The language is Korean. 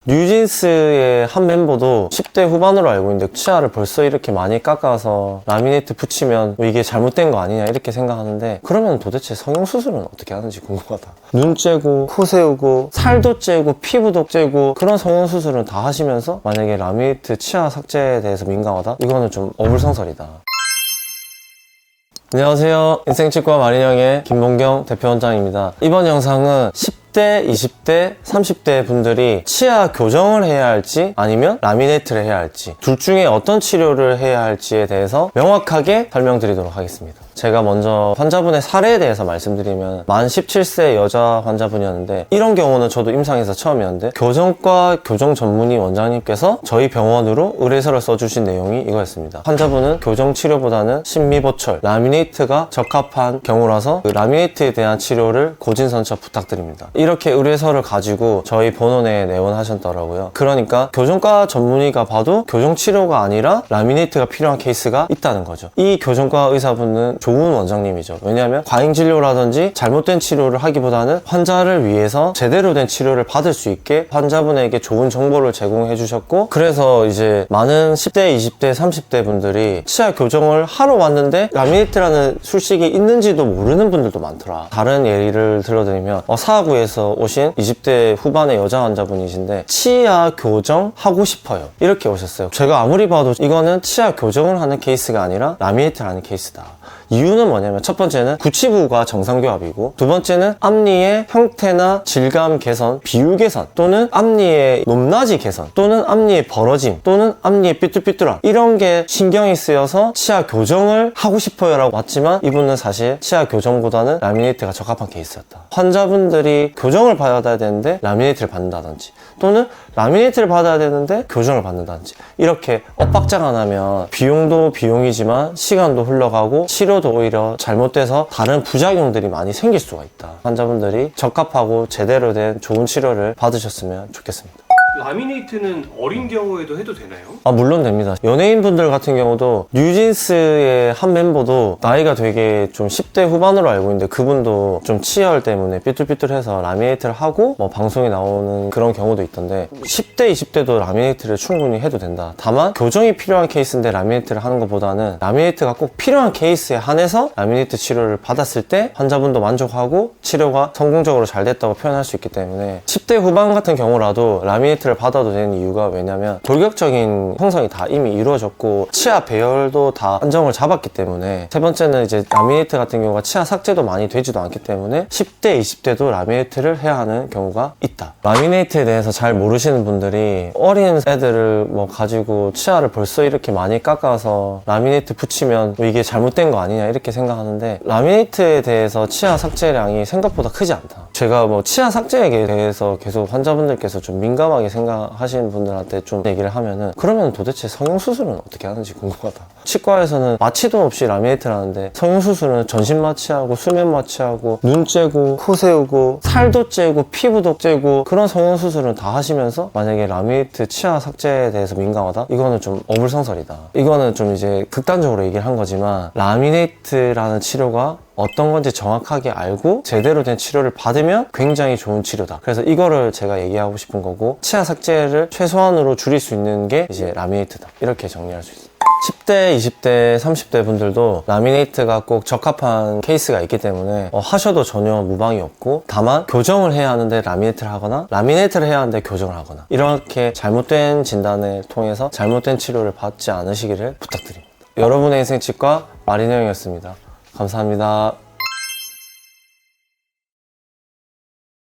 뉴진스의 한 멤버도 10대 후반으로 알고 있는데 치아를 벌써 이렇게 많이 깎아서 라미네이트 붙이면 뭐 이게 잘못된 거 아니냐 이렇게 생각하는데, 그러면 도대체 성형수술은 어떻게 하는지 궁금하다. 눈 째고 코 세우고 살도 째고 피부도 째고 그런 성형수술은 다 하시면서 만약에 라미네이트 치아 삭제에 대해서 민감하다? 이거는 좀 어불성설이다. 안녕하세요, 인생치과 마린형의 김봉경 대표원장입니다. 이번 영상은 10대, 20대, 30대 분들이 치아 교정을 해야 할지 아니면 라미네이트를 해야 할지, 둘 중에 어떤 치료를 해야 할지에 대해서 명확하게 설명드리도록 하겠습니다. 제가 먼저 환자분의 사례에 대해서 말씀드리면, 만 17세 여자 환자분이었는데, 이런 경우는 저도 임상에서 처음이었는데, 교정과 교정 전문의 원장님께서 저희 병원으로 의뢰서를 써주신 내용이 이거였습니다. 환자분은 교정 치료보다는 심미보철, 라미네이트가 적합한 경우라서 그 라미네이트에 대한 치료를 고진선처 부탁드립니다. 이렇게 의뢰서를 가지고 저희 본원에 내원하셨더라고요. 그러니까 교정과 전문의가 봐도 교정 치료가 아니라 라미네이트가 필요한 케이스가 있다는 거죠. 이 교정과 의사분은 좋은 원장님이죠. 왜냐하면 과잉 진료라든지 잘못된 치료를 하기보다는 환자를 위해서 제대로 된 치료를 받을 수 있게 환자분에게 좋은 정보를 제공해 주셨고, 그래서 이제 많은 10대, 20대, 30대 분들이 치아 교정을 하러 왔는데 라미네이트라는 술식이 있는지도 모르는 분들도 많더라. 다른 예를 들어드리면 사하구에서 오신 20대 후반의 여자 환자분이신데 치아 교정 하고 싶어요, 이렇게 오셨어요. 제가 아무리 봐도 이거는 치아 교정을 하는 케이스가 아니라 라미네이트를 하는 케이스다. 이유는 뭐냐면, 첫 번째는 구치부가 정상교합이고, 두 번째는 앞니의 형태나 질감 개선, 비율 개선, 또는 앞니의 높낮이 개선, 또는 앞니의 벌어짐, 또는 앞니의 삐뚤삐뚤함, 이런 게 신경이 쓰여서 치아 교정을 하고 싶어요 라고 왔지만, 이분은 사실 치아 교정보다는 라미네이트가 적합한 케이스였다. 환자분들이 교정을 받아야 되는데 라미네이트를 받는다든지, 또는 라미네이트를 받아야 되는데 교정을 받는다든지, 이렇게 엇박자가 안 하면 비용도 비용이지만 시간도 흘러가고 치료도 오히려 잘못돼서 다른 부작용들이 많이 생길 수가 있다. 환자분들이 적합하고 제대로 된 좋은 치료를 받으셨으면 좋겠습니다. 라미네이트는 어린 경우에도 해도 되나요? 물론 됩니다. 연예인분들 같은 경우도 뉴진스의 한 멤버도 나이가 되게 좀 10대 후반으로 알고 있는데, 그분도 좀 치열 때문에 삐뚤삐뚤해서 라미네이트를 하고 뭐 방송에 나오는 그런 경우도 있던데, 10대, 20대도 라미네이트를 충분히 해도 된다. 다만 교정이 필요한 케이스인데 라미네이트를 하는 것보다는 라미네이트가 꼭 필요한 케이스에 한해서 라미네이트 치료를 받았을 때 환자분도 만족하고 치료가 성공적으로 잘 됐다고 표현할 수 있기 때문에, 10대 후반 같은 경우라도 라미네이트를 받아도 되는 이유가 왜냐면, 골격적인 형성이 다 이미 이루어졌고 치아 배열도 다 안정을 잡았기 때문에, 세 번째는 이제 라미네이트 같은 경우가 치아 삭제도 많이 되지도 않기 때문에 10대, 20대도 라미네이트를 해야 하는 경우가 있다. 라미네이트에 대해서 잘 모르시는 분들이 어린 애들을 뭐 가지고 치아를 벌써 이렇게 많이 깎아서 라미네이트 붙이면 뭐 이게 잘못된 거 아니냐 이렇게 생각하는데, 라미네이트에 대해서 치아 삭제량이 생각보다 크지 않다. 제가 뭐 치아 삭제에 대해서 계속 환자분들께서 좀 민감하게 생각하시는 분들한테 좀 얘기를 하면은, 그러면 도대체 성형수술은 어떻게 하는지 궁금하다. 치과에서는 마취도 없이 라미네이트를 하는데, 성형수술은 전신 마취하고 수면 마취하고 눈 째고 코 세우고 살도 째고 피부도 째고 그런 성형수술은 다 하시면서 만약에 라미네이트 치아 삭제에 대해서 민감하다? 이거는 좀 어불성설이다. 이거는 좀 이제 극단적으로 얘기를 한 거지만, 라미네이트라는 치료가 어떤 건지 정확하게 알고 제대로 된 치료를 받으면 굉장히 좋은 치료다. 그래서 이거를 제가 얘기하고 싶은 거고, 치아 삭제를 최소한으로 줄일 수 있는 게 이제 라미네이트다, 이렇게 정리할 수 있습니다. 10대, 20대, 30대 분들도 라미네이트가 꼭 적합한 케이스가 있기 때문에 하셔도 전혀 무방이 없고, 다만 교정을 해야 하는데 라미네이트를 하거나 라미네이트를 해야 하는데 교정을 하거나, 이렇게 잘못된 진단을 통해서 잘못된 치료를 받지 않으시기를 부탁드립니다. 여러분의 인생치과 마린형이었습니다. 감사합니다.